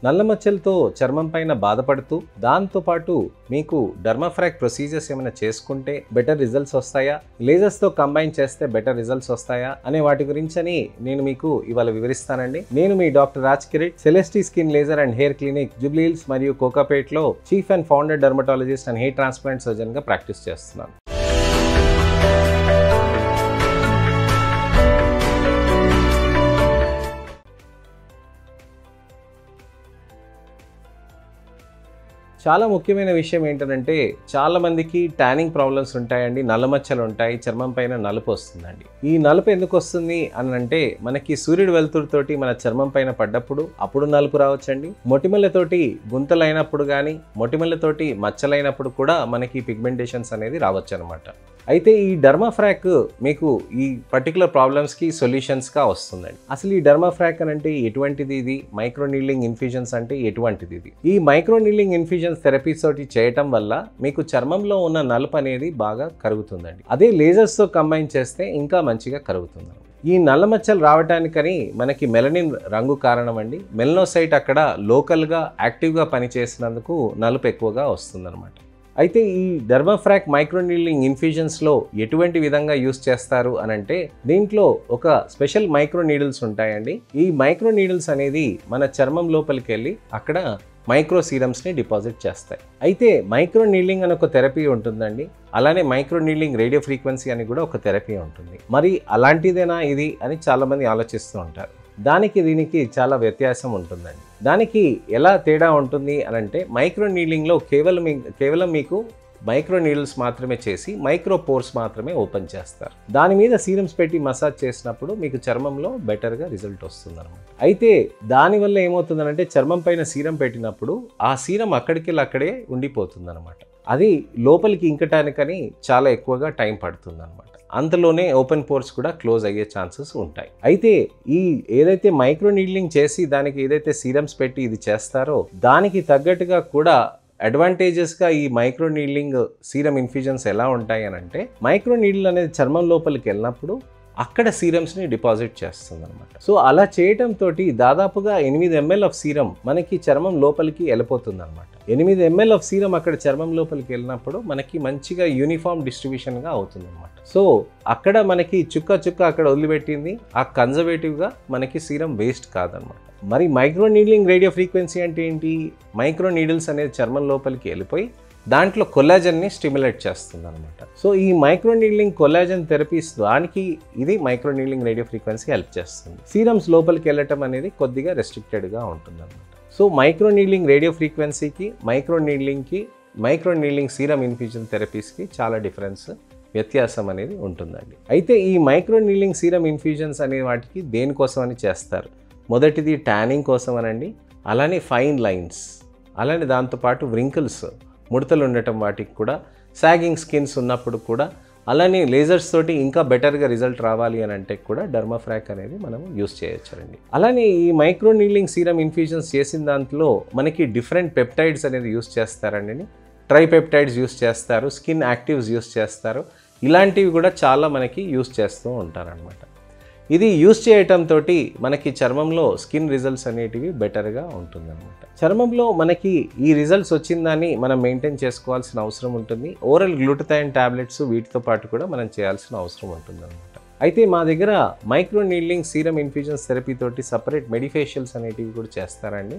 నల్ల మచ్చలతో చర్మం పైన బాధపడుతూ దాంతో పాటు మీకు డర్మాఫ్రాక్ ప్రొసీజర్స్ ఏమైనా చేసుకుంటే బెటర్ రిజల్ట్స్ వస్తాయా, లేజర్స్ తో కంబైన్ చేస్తే బెటర్ రిజల్ట్స్ వస్తాయా అనే వాటి గురించి నేను మీకు ఇవాళ వివరిస్తానండి. నేను మీ doctor Raj Kireet, Celesti skin laser and hair clinic, Jubilee Hills మరియు కోకాపేట్ లో chief and founder dermatologist and hair transplant surgeon గా ప్రాక్టీస్ చేస్తున్నాను. చాలా ముఖ్యమైన విషయం ఏంటంటే చాలా మందికి ట్యానింగ్ ప్రాబ్లమ్స్ ఉంటాయండి, నల్ల మచ్చలు ఉంటాయి, చర్మం పైన నలుపు వస్తుందండి. ఈ నలుపు ఎందుకు వస్తుంది అని అంటే మనకి సూర్యుడు వెలుతురుతోటి మన చర్మం పైన పడ్డప్పుడు అప్పుడు నలుపు రావచ్చండి. మొటిమలతోటి గుంతలైనప్పుడు కానీ మొటిమలతోటి మచ్చలైనప్పుడు కూడా మనకి పిగ్మెంటేషన్స్ అనేది రావచ్చు అనమాట. అయితే ఈ డర్మాఫ్రాక్ మీకు ఈ పర్టికులర్ ప్రాబ్లమ్స్కి సొల్యూషన్స్గా వస్తుందండి. అసలు ఈ డర్మాఫ్రాక్ అని అంటే ఎటువంటిది, ఇది మైక్రో నీడ్లింగ్ ఇన్ఫ్యూజన్స్ అంటే ఎటువంటిది ఇది? ఈ మైక్రో నీడ్లింగ్ ఇన్ఫ్యూజన్స్ థెరపీస్ తోటి చేయటం వల్ల మీకు చర్మంలో ఉన్న నలుపు అనేది బాగా కరుగుతుందండి. అదే లేజర్స్తో కంబైన్ చేస్తే ఇంకా మంచిగా కరుగుతుంది. ఈ నల్ల మచ్చలు రావడానికని మనకి మెలనిన్ రంగు కారణం అండి. మెలనోసైట్ అక్కడ లోకల్గా యాక్టివ్గా పనిచేసినందుకు నలుపు ఎక్కువగా వస్తుందన్నమాట. అయితే ఈ డర్మాఫ్రాక్ మైక్రో నీడ్లింగ్ ఇన్ఫ్యూజన్స్లో ఎటువంటి విధంగా యూస్ చేస్తారు అని అంటే దీంట్లో ఒక స్పెషల్ మైక్రో నీడిల్స్ ఉంటాయండి. ఈ మైక్రో నీడిల్స్ అనేది మన చర్మం లోపలికి వెళ్ళి అక్కడ మైక్రో సీరమ్స్ని డిపాజిట్ చేస్తాయి. అయితే మైక్రో నీడ్లింగ్ అని ఒక థెరపీ ఉంటుందండి. అలానే మైక్రో నీడ్లింగ్ రేడియో ఫ్రీక్వెన్సీ అని కూడా ఒక థెరపీ ఉంటుంది. మరి అలాంటిదేనా ఇది అని చాలామంది ఆలోచిస్తూ ఉంటారు. దానికి దీనికి చాలా వ్యత్యాసం ఉంటుందండి. దానికి ఎలా తేడా ఉంటుంది అని అంటే మైక్రో నీడ్లింగ్లో కేవలం మీకు మైక్రో నీడిల్స్ మాత్రమే చేసి మైక్రో పోర్స్ మాత్రమే ఓపెన్ చేస్తారు. దాని మీద సీరమ్స్ పెట్టి మసాజ్ చేసినప్పుడు మీకు చర్మంలో బెటర్గా రిజల్ట్ వస్తుంది అనమాట. అయితే దానివల్ల ఏమవుతుందనంటే చర్మం పైన సీరం పెట్టినప్పుడు ఆ సీరం అక్కడికే ఉండిపోతుంది అనమాట. అది లోపలికి ఇంకటానికని చాలా ఎక్కువగా టైం పడుతుంది అనమాట. అంతలోనే ఓపెన్ పోర్స్ కూడా క్లోజ్ అయ్యే ఛాన్సెస్ ఉంటాయి. అయితే ఈ ఏదైతే మైక్రో నీడ్లింగ్ చేసి దానికి ఏదైతే సీరమ్స్ పెట్టి ఇది చేస్తారో దానికి తగ్గట్టుగా కూడా అడ్వాంటేజెస్గా ఈ మైక్రో నీడ్లింగ్ సీరం ఇన్ఫ్యూజన్స్ ఎలా ఉంటాయి అని అంటే మైక్రో నీడిల్ అనేది చర్మం లోపలికి వెళ్ళినప్పుడు అక్కడ సీరమ్స్ని డిపాజిట్ చేస్తుంది అనమాట. సో అలా చేయటంతో దాదాపుగా 8 ml ఆఫ్ సీరం మనకి చర్మం లోపలికి వెళ్ళిపోతుంది అనమాట. 8 ml ఆఫ్ సీరం అక్కడ చర్మం లోపలికి వెళ్ళినప్పుడు మనకి మంచిగా యూనిఫామ్ డిస్ట్రిబ్యూషన్గా అవుతుంది అనమాట. సో అక్కడ మనకి చుక్క అక్కడ వదిలిపెట్టింది ఆ కన్జర్వేటివ్గా మనకి సీరం వేస్ట్ కాదనమాట. మరి మైక్రో నీడ్లింగ్ రేడియో ఫ్రీక్వెన్సీ అంటే ఏంటి? మైక్రో నీడిల్స్ అనేది చర్మం లోపలికి వెళ్ళిపోయి దాంట్లో కొల్లాజన్ని స్టిమ్యులేట్ చేస్తుంది అనమాట. సో ఈ మైక్రో నీడ్లింగ్ కొల్లాజన్ థెరపీస్ దానికి ఇది micro needling radio frequency help చేస్తుంది. సీరమ్స్ లోపలికి వెళ్ళటం అనేది కొద్దిగా రెస్ట్రిక్టెడ్గా ఉంటుంది అనమాట. సో మైక్రో నీడ్లింగ్ రేడియో ఫ్రీక్వెన్సీకి మైక్రో నీడ్లింగ్ సీరం ఇన్ఫ్యూజన్ థెరపీస్కి చాలా వ్యత్యాసం అనేది ఉంటుందండి. అయితే ఈ మైక్రో నీడ్లింగ్ సీరం ఇన్ఫ్యూజన్స్ అనే వాటికి దేనికోసం అని చేస్తారు? మొదటిది ట్యానింగ్ కోసం అనండి, అలానే ఫైన్ లైన్స్, అలానే దాంతోపాటు వ్రింకిల్స్ ముడతలు ఉండటం వాటికి కూడా, సాగింగ్ స్కిన్స్ ఉన్నప్పుడు కూడా, అలానే లేజర్స్ తోటి ఇంకా బెటర్గా రిజల్ట్ రావాలి అని అంటే కూడా డర్మాఫ్రాక్ అనేది మనం యూస్ చేయొచ్చండి. అలానే ఈ మైక్రో నీడ్లింగ్ సీరం ఇన్ఫ్యూజన్స్ చేసిన దాంట్లో మనకి డిఫరెంట్ పెప్టైడ్స్ అనేది యూస్ చేస్తారండి. ట్రైపెప్టైడ్స్ యూస్ చేస్తారు, స్కిన్ యాక్టివ్స్ యూస్ చేస్తారు. ఇలాంటివి కూడా చాలా మనకి యూస్ చేస్తూ ఉంటారనమాట. ఇది యూస్ చేయటంతో మనకి చర్మంలో స్కిన్ రిజల్ట్స్ అనేటివి బెటర్గా ఉంటుందన్నమాట. చర్మంలో మనకి ఈ రిజల్ట్స్ వచ్చిందని మనం మెయింటైన్ చేసుకోవాల్సిన అవసరం ఉంటుంది. ఓరల్ గ్లూటథైన్ టాబ్లెట్స్ వీటితో పాటు కూడా మనం చేయాల్సిన అవసరం ఉంటుందన్నమాట. అయితే మా దగ్గర micro needling serum infusions therapy తోటి సపరేట్ మెడిఫేషియల్స్ అనేటివి కూడా చేస్తారండి.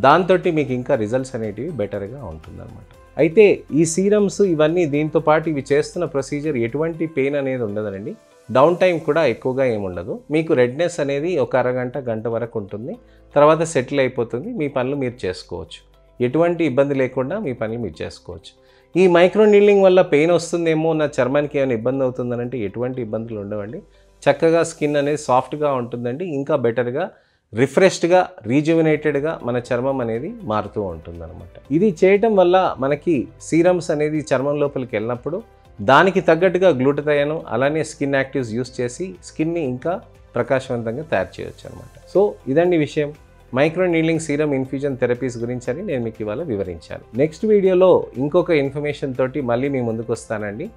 దాంతో మీకు ఇంకా రిజల్ట్స్ అనేటివి బెటర్గా ఉంటుందన్నమాట. అయితే ఈ సీరమ్స్ ఇవన్నీ దీంతో పాటు ఇవి చేస్తున్న ప్రొసీజర్ ఎటువంటి పెయిన్ అనేది ఉండదండి. డౌన్ టైం కూడా ఎక్కువగా ఏముండదు. మీకు రెడ్నెస్ అనేది ఒక అరగంట గంట వరకు ఉంటుంది, తర్వాత సెటిల్ అయిపోతుంది. మీ పనులు మీరు చేసుకోవచ్చు, ఎటువంటి ఇబ్బంది లేకుండా మీ పనులు మీరు చేసుకోవచ్చు. ఈ మైక్రో నీడ్లింగ్ వల్ల పెయిన్ వస్తుందేమో, నా చర్మానికి ఏమైనా ఇబ్బంది అవుతుందనంటే ఎటువంటి ఇబ్బందులు ఉండవండి. చక్కగా స్కిన్ అనేది సాఫ్ట్గా ఉంటుందండి. ఇంకా బెటర్గా రిఫ్రెష్డ్గా రీజువినేటెడ్గా మన చర్మం అనేది మారుతూ ఉంటుందన్నమాట. ఇది చేయటం వల్ల మనకి సీరమ్స్ అనేది చర్మం లోపలికి వెళ్ళినప్పుడు దానికి తగ్గట్టుగా గ్లూటథైన్ అలానే స్కిన్ యాక్టివ్స్ యూస్ చేసి స్కిన్ని ఇంకా ప్రకాశవంతంగా తయారు చేయొచ్చు అనమాట. సో ఇదండి విషయం. Micro needling serum infusion therapies గురించి అని నేను మీకు ఇవాళ వివరించాను. నెక్స్ట్ వీడియోలో ఇంకొక ఇన్ఫర్మేషన్ తోటి మళ్ళీ మీ ముందుకు వస్తానండి.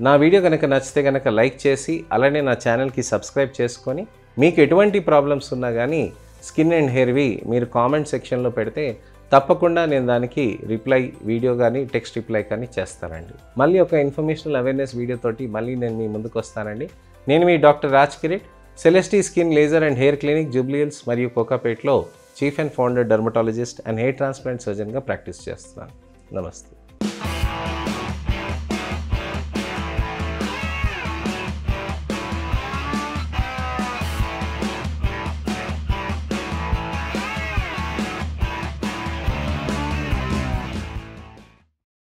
నా వీడియో కనుక నచ్చితే కనుక లైక్ చేసి అలానే నా ఛానల్కి సబ్స్క్రైబ్ చేసుకొని మీకు ఎటువంటి ప్రాబ్లమ్స్ ఉన్నా కానీ స్కిన్ అండ్ హెయిర్వి మీరు కామెంట్ సెక్షన్లో పెడితే తప్పకుండా నేను దానికి రిప్లై వీడియో కానీ టెక్స్ట్ రిప్లై కానీ చేస్తానండి. మళ్ళీ ఒక ఇన్ఫర్మేషనల్ అవేర్నెస్ వీడియోతోటి మళ్ళీ నేను మీ ముందుకు వస్తానండి. నేను మీ doctor Raj Kireet, Celesti skin laser and hair clinic, Jubilee Hills మరియు కోకాపేట్లో chief and founder dermatologist and hair transplant సర్జన్గా ప్రాక్టీస్ చేస్తున్నాను. నమస్తే.